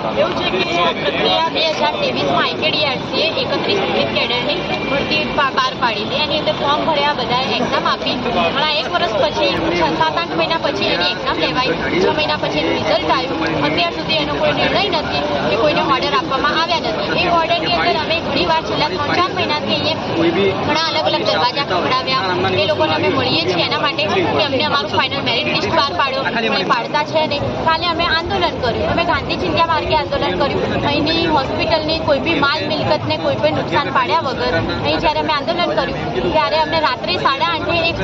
એવું છે કે પ્રક્રિયા 2023માં આઈકેડીઆરસીએ 31 વિવિધ કેડરની ભરતી બહાર પાડી હતી. એની અંદર ફોર્મ ભર્યા, બધાએ એક્ઝામ આપી. હમણાં 1 વર્ષ પછી 7-8 મહિના પછી એની એક્ઝામ લેવાઈ, 6 મહિના પછી એનું રિઝલ્ટ આવ્યું. અત્યાર સુધી એનો કોઈ નિર્ણય નથી કે કોઈને ઓર્ડર આપવામાં આવ્યા નથી. એ ઓર્ડરની અંદર અમે ઘણી વાર છેલ્લા 3-4 મહિનાથી અહીંયા ઘણા અલગ અલગ દરવાજા ખવડાવ્યા. એ લોકોને અમે મળીએ છીએ એના માટે કે અમને અમારું ફાઇનલ મેરિટ લિસ્ટ બહાર પાડો. અમે પાડતા છે નહીં. કાલે અમે આંદોલન કર્યું, અમે ગાંધી ચિંતા માર્ગે આંદોલન કર્યું. અહીંની હોસ્પિટલની કોઈ બી માલ મિલકતને કોઈ પણ નુકસાન પાડ્યા વગર અહીં જ્યારે અમે આંદોલન કર્યું ત્યારે અમને રાત્રે 8:30 એક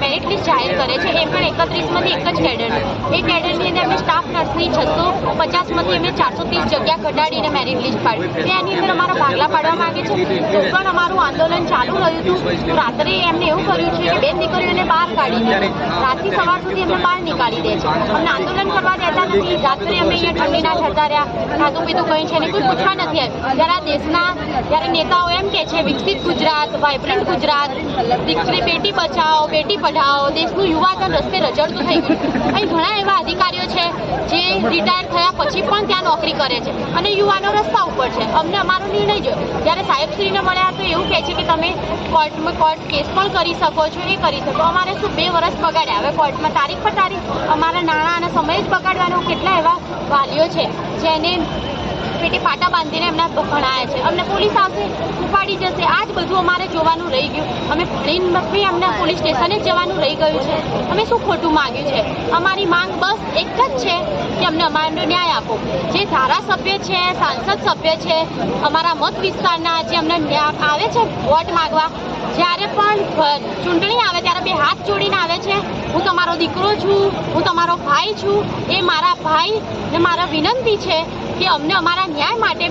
મેરિટ લિસ્ટ જાહેર કરે છે. એ પણ 31માંથી એક જ કેડરનું. એ કેડરની અંદર અમે સ્ટાફ નર્સની 650માંથી અમે 430 જગ્યા ઘટાડીને મેરિટ લિસ્ટ પાડ્યું. એની અંદર અમારા ભાગલા પાડવા માંગે છે. તો પણ અમારું આંદોલન ચાલુ રહ્યું હતું. તો રાત્રે એમને એવું કર્યું છે કે 2 દીકરીઓને બહાર કાઢી દે, રાતથી સવાર સુધી અમને બહાર નીકાળી દે છે. અમને આંદોલન કરવા દેતા નથી. રાત્રે અમે અહીંયા ઠંડીના જતા રહ્યા, ખાધું પીધું કંઈ છે ને કોઈ પૂછવા નથી આવ્યું. જ્યારે આ દેશના જ્યારે નેતાઓ એમ કે છે વિકસિત ગુજરાત, વાઇબ્રન્ટ ગુજરાત, દીકરી બેટી બચાવો, બેટી પઢાઓ, દેશનું યુવાધન રસ્તે રજડતું થઈ ગયું. અહીં ઘણા એવા અધિકારીઓ છે જે રિટાયર થયા પછી પણ ત્યાં નોકરી કરે છે અને યુવાનો રસ્તા ઉપર છે. અમને અમારો નિર્ણય જોયો. જ્યારે સાહેબશ્રીને મળ્યા તો એવું કહે છે કે તમે કોર્ટ કેસ પણ કરી શકો છો, એ કરી શકો. અમારે શું 2 વર્ષ બગાડ્યા, હવે કોર્ટમાં તારીખ પર તારીખ, અમારા નાણાં અને સમય જ બગાડવાનો. કેટલા એવા વાલીઓ છે જેને પેટે પાટા બાંધીને એમના ભણાયા છે. અમને પોલીસ આવશે, ઉપાડી જશે. આ જ બધું અમારે જોવાનું રહી ગયું. અમે ભણીને બી અમને પોલીસ સ્ટેશને જ જવાનું રહી ગયું છે. અમે શું ખોટું માંગ્યું છે? અમારી માંગ બસ એક જ છે કે અમને અમારો ન્યાય આપો. જે ધારાસભ્ય છે, સાંસદ સભ્ય છે, અમારા મત વિસ્તારના જે અમને આવે છે વોટ માંગવા, જ્યારે પણ ચૂંટણી આવે ત્યારે 2 હાથ જોડીને આવે છે. હું તમારો દીકરો છું, હું તમારો ભાઈ છું. એ મારા ભાઈ ને મારા વિનંતી છે કે અમને અમારા ન્યાય માટે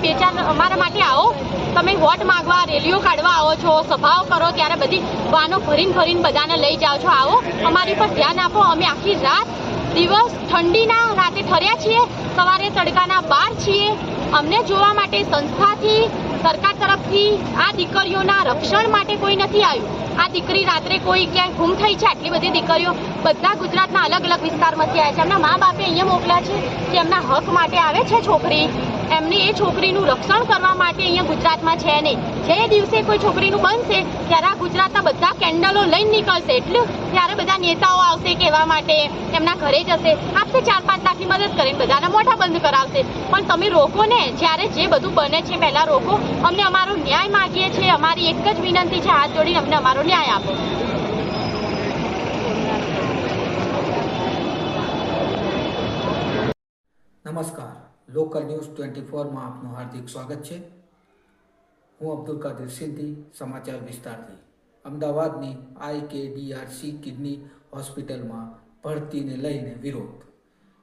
અમારા માટે આવો. તમે વોટ માંગવા રેલીઓ કાઢવા આવો છો, સભાઓ કરો, ત્યારે બધી વાનો ભરીને બધાને લઈ જાઓ છો. આવો, અમારી પર ધ્યાન આપો. અમે આખી રાત દિવસ ઠંડીના રાતે ઠર્યા છીએ, સવારે તડકાના 12 છીએ. અમને જોવા માટે સંસ્થાથી, સરકાર તરફથી આ દીકરીઓના રક્ષણ માટે કોઈ નથી આવ્યું. આ દીકરી રાત્રે કોઈ ક્યાંય ગુમ થઈ છે. આટલી બધી દીકરીઓ બધા ગુજરાતના અલગ અલગ વિસ્તારમાંથી આવે છે. એમના મા બાપે અહીંયા મોકલ્યા છે કે એમના હક માટે આવે છે છોકરી. એમને એ છોકરીનું રક્ષણ કરવા માટે અહીંયા ગુજરાતમાં છે નહીં. જે દિવસે કોઈ છોકરીનું બનશે ત્યારે આ ગુજરાતના બધા કેન્ડલો લઈને નીકળશે. એટલું ત્યારે બધા નેતાઓ આવશે કહેવા માટે, એમના ઘરે જશે, આપશે 4-5 લાખની મદદ કરીને બધાના મોઢા બંધ કરાવશે. પણ તમે રોકો ને, જ્યારે જે બધું બને છે પહેલાં રોકો. અમને અમારો ન્યાય માગીએ છીએ. અમારી એક જ વિનંતી છે, હાથ જોડીને અમને અમારો ન્યાય આપો. નમસ્કાર, લોકલ ન્યૂઝ 24માં આપનું હાર્દિક સ્વાગત છે. હું અબ્દુલ કાદિર સિંધી, સમાચાર વિસ્તારથી. અમદાવાદની આઈકેડીઆરસી કિડની હોસ્પિટલમાં ભરતીને લઈને વિરોધ.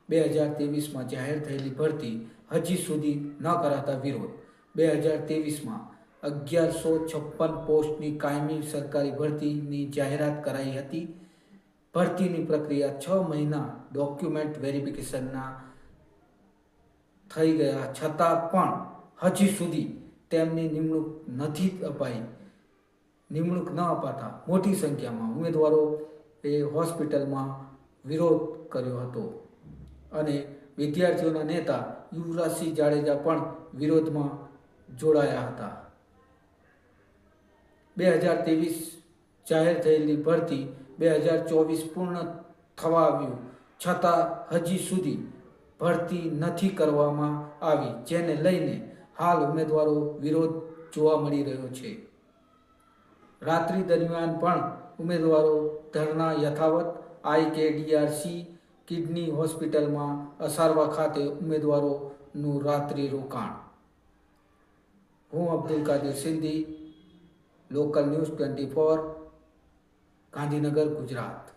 2023માં જાહેર થયેલી ભરતી હજી સુધી ન કરાતા વિરોધ. 2023માં 1156 પોસ્ટની કાયમી સરકારી ભરતીની જાહેરાત કરાઈ હતી. ભરતીની પ્રક્રિયા 6 મહિના ડોક્યુમેન્ટ વેરિફિકેશનના થઈ ગયા છતાં પણ હજી સુધી તેમની નિમણૂક નથી અપાઈ. નિમણૂક ન અપાતા મોટી સંખ્યામાં ઉમેદવારોએ હોસ્પિટલમાં વિરોધ કર્યો હતો અને વિદ્યાર્થીઓના નેતા યુવરાજસિંહ જાડેજા પણ વિરોધમાં જોડાયા હતા. 2023 જાહેર થયેલી ભરતી 2024 પૂર્ણ થવા આવ્યું છતાં હજી સુધી ભરતી નથી કરવામાં આવી, જેને લઈને હાલ ઉમેદવારો વિરોધ જોવા મળી રહ્યો છે. રાત્રિ દરમિયાન પણ ઉમેદવારો ધરણા યથાવત. આઈકેડીઆરસી કિડની હોસ્પિટલમાં અસારવા ખાતે ઉમેદવારોનું રાત્રિ રોકાણ. હું અબ્દુલ કાદિર સિંધી, લોકલ ન્યૂઝ 24, ગાંધીનગર, ગુજરાત.